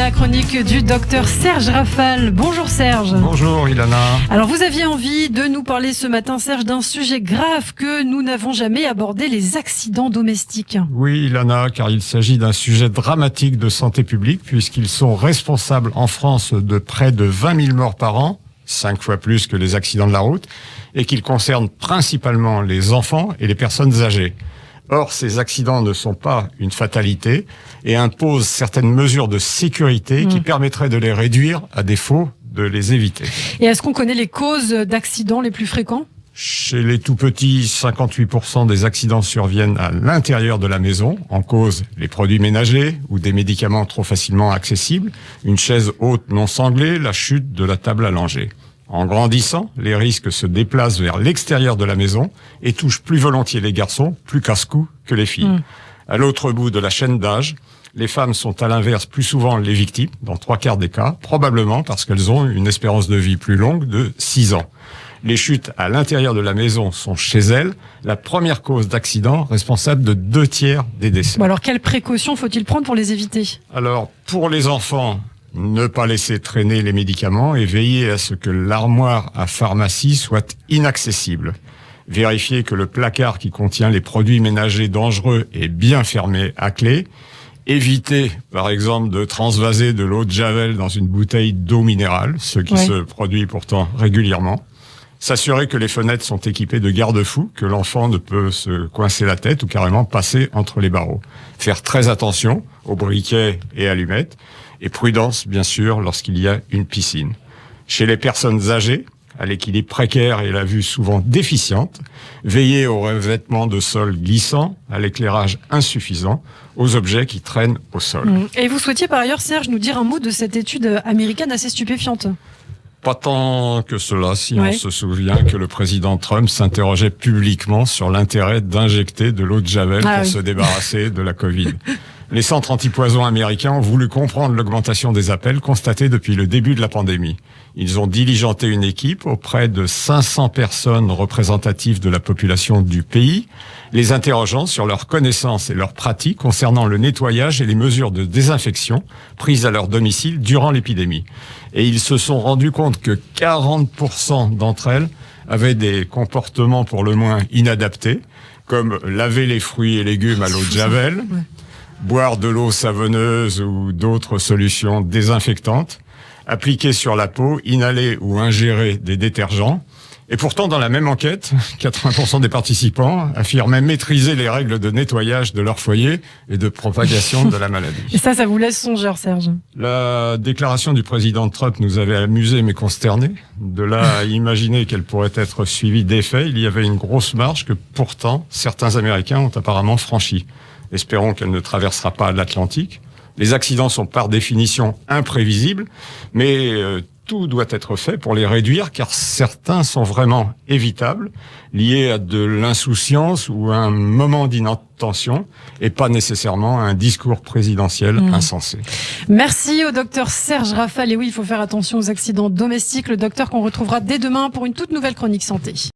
la chronique du docteur Serge Rafal. Bonjour Serge. Bonjour Ilana. Alors vous aviez envie de nous parler ce matin, Serge, d'un sujet grave que nous n'avons jamais abordé, les accidents domestiques. Oui Ilana, car il s'agit d'un sujet dramatique de santé publique puisqu'ils sont responsables en France de près de 20 000 morts par an, 5 fois plus que les accidents de la route, et qu'ils concernent principalement les enfants et les personnes âgées. Or, ces accidents ne sont pas une fatalité et imposent certaines mesures de sécurité qui permettraient de les réduire, à défaut de les éviter. Et est-ce qu'on connaît les causes d'accidents les plus fréquents ? Chez les tout-petits, 58% des accidents surviennent à l'intérieur de la maison, en cause les produits ménagers ou des médicaments trop facilement accessibles, une chaise haute non sanglée, la chute de la table à langer. En grandissant, les risques se déplacent vers l'extérieur de la maison et touchent plus volontiers les garçons, plus casse-cou que les filles. À l'autre bout de la chaîne d'âge, les femmes sont à l'inverse plus souvent les victimes, dans 3/4 des cas, probablement parce qu'elles ont une espérance de vie plus longue de 6 ans. Les chutes à l'intérieur de la maison sont chez elles la première cause d'accident responsable de 2/3 des décès. Bon alors quelles précautions faut-il prendre pour les éviter ? Alors, pour les enfants, ne pas laisser traîner les médicaments et veiller à ce que l'armoire à pharmacie soit inaccessible. Vérifier que le placard qui contient les produits ménagers dangereux est bien fermé à clé. Éviter, par exemple, de transvaser de l'eau de Javel dans une bouteille d'eau minérale, ce qui se produit pourtant régulièrement. S'assurer que les fenêtres sont équipées de garde-fous, que l'enfant ne peut se coincer la tête ou carrément passer entre les barreaux. Faire très attention aux briquets et allumettes. Et prudence, bien sûr, lorsqu'il y a une piscine. Chez les personnes âgées, à l'équilibre précaire et la vue souvent déficiente, veiller au revêtement de sol glissant, à l'éclairage insuffisant, aux objets qui traînent au sol. Et vous souhaitiez par ailleurs, Serge, nous dire un mot de cette étude américaine assez stupéfiante. Pas tant que cela, si on se souvient que le président Trump s'interrogeait publiquement sur l'intérêt d'injecter de l'eau de Javel pour se débarrasser de la Covid. Les centres antipoison américains ont voulu comprendre l'augmentation des appels constatée depuis le début de la pandémie. Ils ont diligenté une équipe auprès de 500 personnes représentatives de la population du pays, les interrogeant sur leurs connaissances et leurs pratiques concernant le nettoyage et les mesures de désinfection prises à leur domicile durant l'épidémie. Et ils se sont rendus compte que 40% d'entre elles avaient des comportements pour le moins inadaptés, comme laver les fruits et légumes à l'eau de Javel, boire de l'eau savonneuse ou d'autres solutions désinfectantes, appliquer sur la peau, inhaler ou ingérer des détergents. Et pourtant, dans la même enquête, 80% des participants affirmaient maîtriser les règles de nettoyage de leur foyer et de propagation de la maladie. Et ça vous laisse songeur, Serge. La déclaration du président Trump nous avait amusés mais consternés. De là à imaginer qu'elle pourrait être suivie d'effets, il y avait une grosse marge que pourtant certains Américains ont apparemment franchie. Espérons qu'elle ne traversera pas l'Atlantique. Les accidents sont par définition imprévisibles, mais tout doit être fait pour les réduire, car certains sont vraiment évitables, liés à de l'insouciance ou à un moment d'inattention, et pas nécessairement à un discours présidentiel insensé. Merci au docteur Serge Rafal. Et oui, il faut faire attention aux accidents domestiques. Le docteur qu'on retrouvera dès demain pour une toute nouvelle chronique santé.